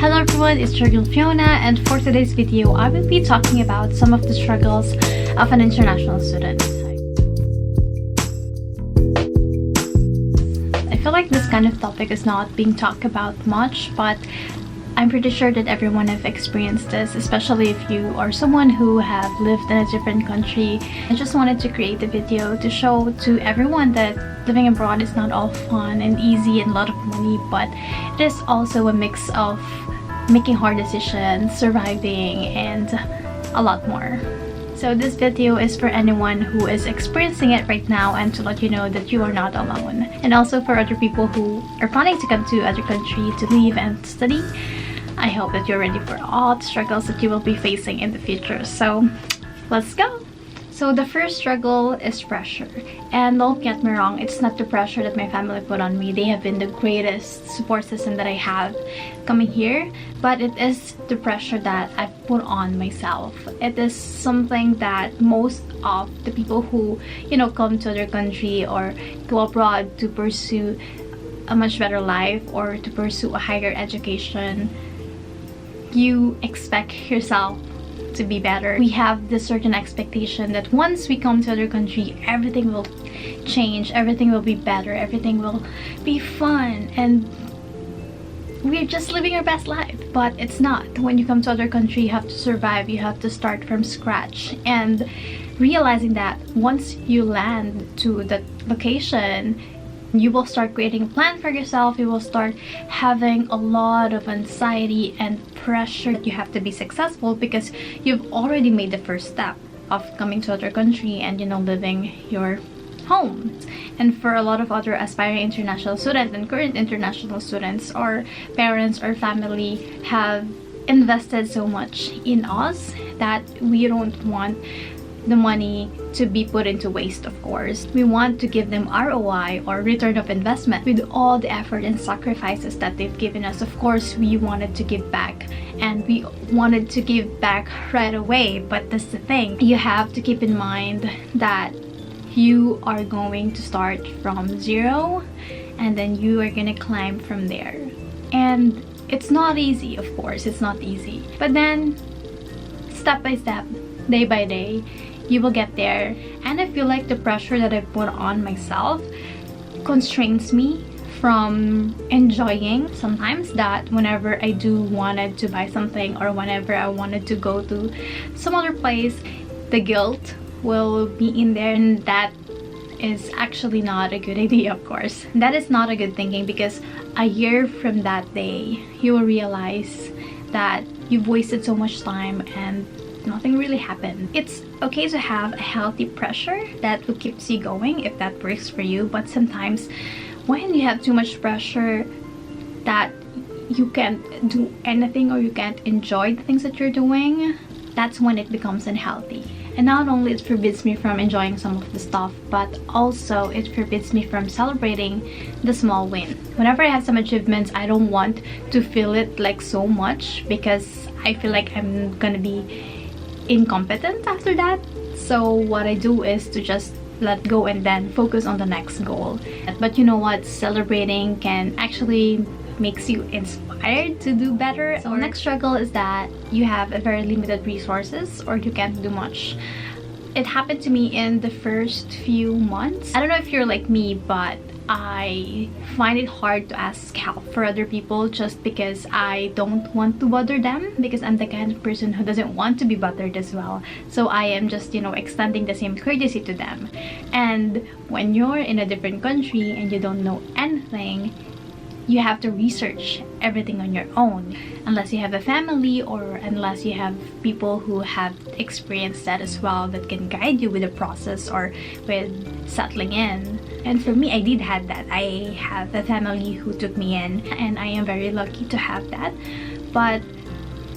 Hello everyone, it's your girl Fiona, and for today's video, I will be talking about some of the struggles of an international student. I feel like this kind of topic is not being talked about much, but I'm pretty sure that everyone have experienced this, especially if you are someone who have lived in a different country. I just wanted to create a video to show to everyone that living abroad is not all fun and easy and a lot of money, but it is also a mix of making hard decisions, surviving, and a lot more. So this video is for anyone who is experiencing it right now and to let you know that you are not alone. And also for other people who are planning to come to other country to live and study. I hope that you're ready for all the struggles that you will be facing in the future. So let's go! So the first struggle is pressure. And don't get me wrong, it's not the pressure that my family put on me. They have been the greatest support system that I have coming here. But it is the pressure that I've put on myself. It is something that most of the people who, come to other country or go abroad to pursue a much better life or to pursue a higher education, you expect yourself to be better. We have this certain expectation that once we come to other country, everything will change, everything will be better, everything will be fun, and we're just living our best life. But it's not. When you come to other country, you have to survive, you have to start from scratch. And realizing that once you land to the location, you will start creating a plan for yourself. You will start having a lot of anxiety and pressure that you have to be successful because you've already made the first step of coming to other country and living your home. And for a lot of other aspiring international students and current international students, or parents or family have invested so much in us that we don't want the money to be put into waste. Of course, we want to give them ROI, or return of investment, with all the effort and sacrifices that they've given us. Of course, we wanted to give back, and we wanted to give back right away. But that's the thing, you have to keep in mind that you are going to start from zero, and then you are gonna climb from there. And it's not easy, of course, it's not easy. But then, step by step, day by day, you will get there. And I feel like the pressure that I put on myself constrains me from enjoying sometimes that whenever I do wanted to buy something, or whenever I wanted to go to some other place, the guilt will be in there, and that is actually not a good idea. Of course, that is not a good thinking, because a year from that day you will realize that you've wasted so much time and nothing really happened. It's okay to have a healthy pressure that will keep you going if that works for you, but sometimes when you have too much pressure that you can't do anything or you can't enjoy the things that you're doing, that's when it becomes unhealthy. And not only it forbids me from enjoying some of the stuff, but also it forbids me from celebrating the small win. Whenever I have some achievements, I don't want to feel it like so much, because I feel like I'm gonna be incompetent after that. So what I do is to just let go and then focus on the next goal. But you know what, celebrating can actually makes you inspired to do better. So next struggle is that you have a very limited resources, or you can't do much. It happened to me in the first few months. I don't know if you're like me, but I find it hard to ask help for other people just because I don't want to bother them, because I'm the kind of person who doesn't want to be bothered as well. So I am just, extending the same courtesy to them. And when you're in a different country and you don't know anything, you have to research everything on your own, unless you have a family or unless you have people who have experienced that as well, that can guide you with the process or with settling in. And for me, I did have that. I have a family who took me in, and I am very lucky to have that. But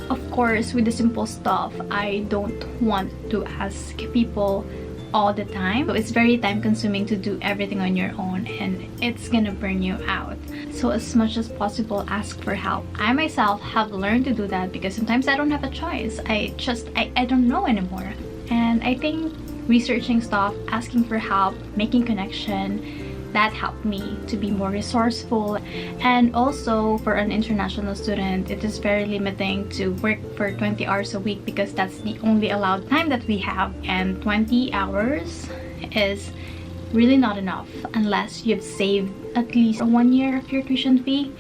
of course, with the simple stuff, I don't want to ask people all the time. So it's very time consuming to do everything on your own, and it's gonna burn you out. So as much as possible, ask for help. I myself have learned to do that because sometimes I don't have a choice. I don't know anymore. And I think researching stuff, asking for help, making connection that helped me to be more resourceful. And also for an international student, it is very limiting to work for 20 hours a week because that's the only allowed time that we have, and 20 hours is really not enough unless you've saved at least 1 year of your tuition fee,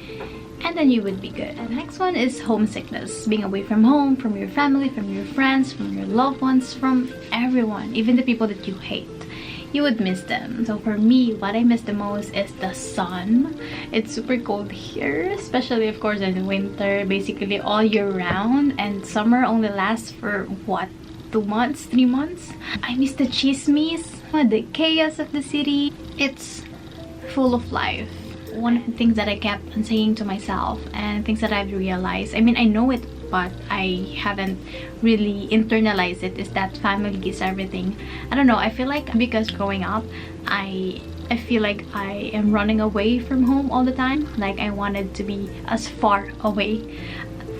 and then you would be good. And the next one is homesickness. Being away from home, from your family, from your friends, from your loved ones, from everyone, even the people that you hate. You would miss them. So for me, what I miss the most is the sun. It's super cold here, especially of course in winter, basically all year round, and summer only lasts for what, 2 months, 3 months. I miss the chismes, the chaos of the city. It's full of life. One of the things that I kept on saying to myself and things that I've realized, I mean, I know it, but I haven't really internalized it, is that family is everything. I don't know, I feel like because growing up, I feel like I am running away from home all the time. Like I wanted to be as far away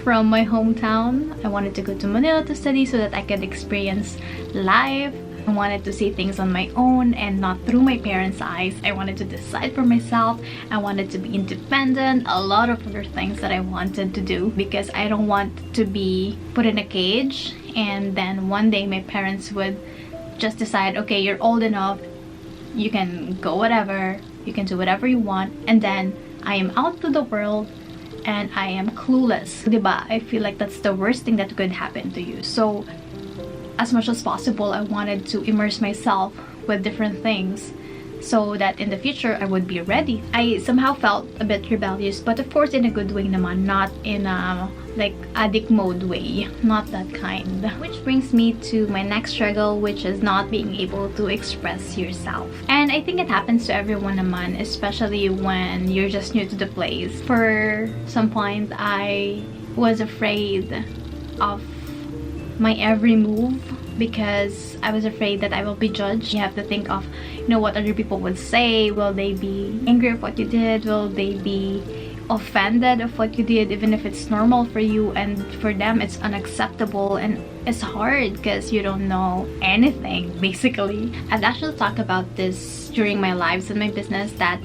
from my hometown. I wanted to go to Manila to study so that I could experience life. I wanted to see things on my own and not through my parents' eyes. I wanted to decide for myself. I wanted to be independent. A lot of other things that I wanted to do because I don't want to be put in a cage and then one day my parents would just decide, okay, you're old enough, you can go whatever, you can do whatever you want, and then I am out to the world and I am clueless. Diba? I feel like that's the worst thing that could happen to you. So as much as possible, I wanted to immerse myself with different things so that in the future I would be ready. I somehow felt a bit rebellious, but of course in a good way naman, not in a like addict mode way, not that kind. Which brings me to my next struggle, which is not being able to express yourself. And I think it happens to everyone naman, especially when you're just new to the place. For some point, I was afraid of my every move because I was afraid that I will be judged. You have to think of, you know, what other people would say. Will they be angry of what you did? Will they be offended of what you did, even if it's normal for you, and for them it's unacceptable? And it's hard because you don't know anything basically. I've actually talked about this during my lives in my business, that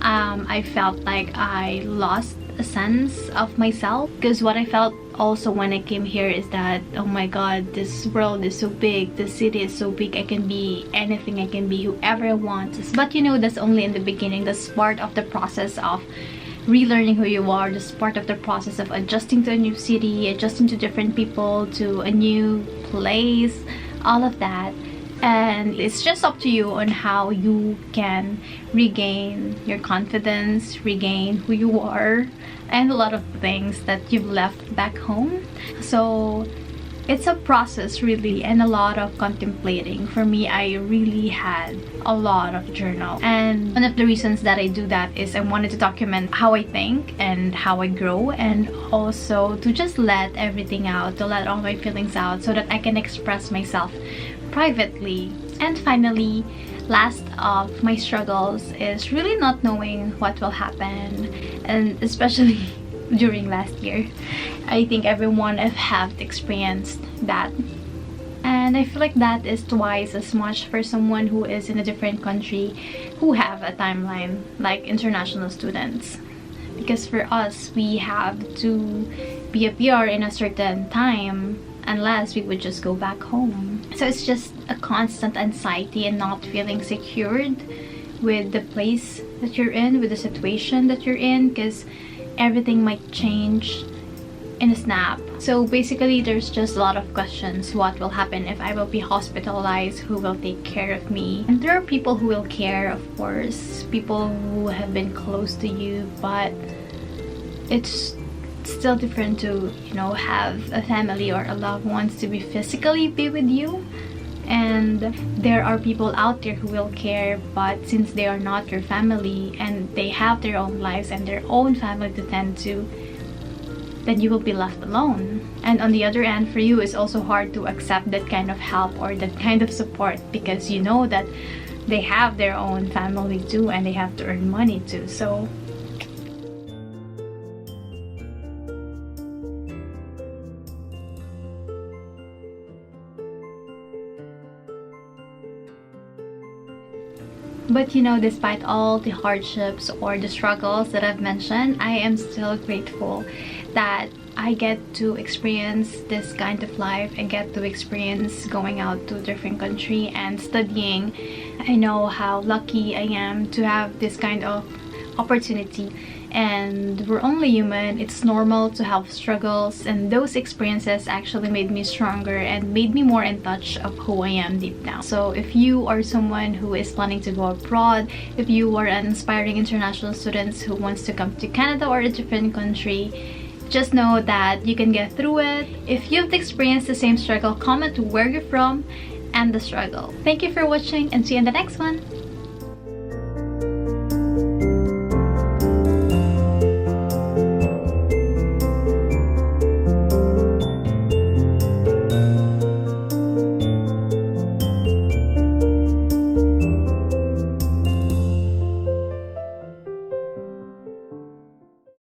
I felt like I lost a sense of myself, because what I felt also when I came here is that, oh my god, this world is so big, this city is so big, I can be anything, I can be whoever I want. But you know, that's only in the beginning. That's part of the process of relearning who you are. That's part of the process of adjusting to a new city, adjusting to different people, to a new place, all of that. And it's just up to you on how you can regain your confidence, regain who you are, and a lot of things that you've left back home. So it's a process really, and a lot of contemplating. For me, I really had a lot of journal, and one of the reasons that I do that is I wanted to document how I think and how I grow, and also to just let everything out, to let all my feelings out so that I can express myself privately. And finally, last of my struggles is really not knowing what will happen, and especially during last year. I think everyone have experienced that, and I feel like that is twice as much for someone who is in a different country, who have a timeline like international students. Because for us, we have to be a PR in a certain time, unless we would just go back home. So it's just a constant anxiety and not feeling secured with the place that you're in, with the situation that you're in, because everything might change in a snap. So basically, there's just a lot of questions. What will happen if I will be hospitalized? Who will take care of me? And there are people who will care, of course, people who have been close to you, but it's still different to, you know, have a family or a loved ones to be physically be with you. And there are people out there who will care, but since they are not your family and they have their own lives and their own family to tend to, then you will be left alone. And on the other end, for you, it's also hard to accept that kind of help or that kind of support, because you know that they have their own family too and they have to earn money too. So But you know, despite all the hardships or the struggles that I've mentioned, I am still grateful that I get to experience this kind of life and get to experience going out to a different country and studying. I know how lucky I am to have this kind of opportunity, and we're only human. It's normal to have struggles, and those experiences actually made me stronger and made me more in touch of who I am deep down. So if you are someone who is planning to go abroad, if you are an inspiring international student who wants to come to Canada or a different country, just know that you can get through it. If you've experienced the same struggle, comment where you're from and the struggle. Thank you for watching, and see you in the next one.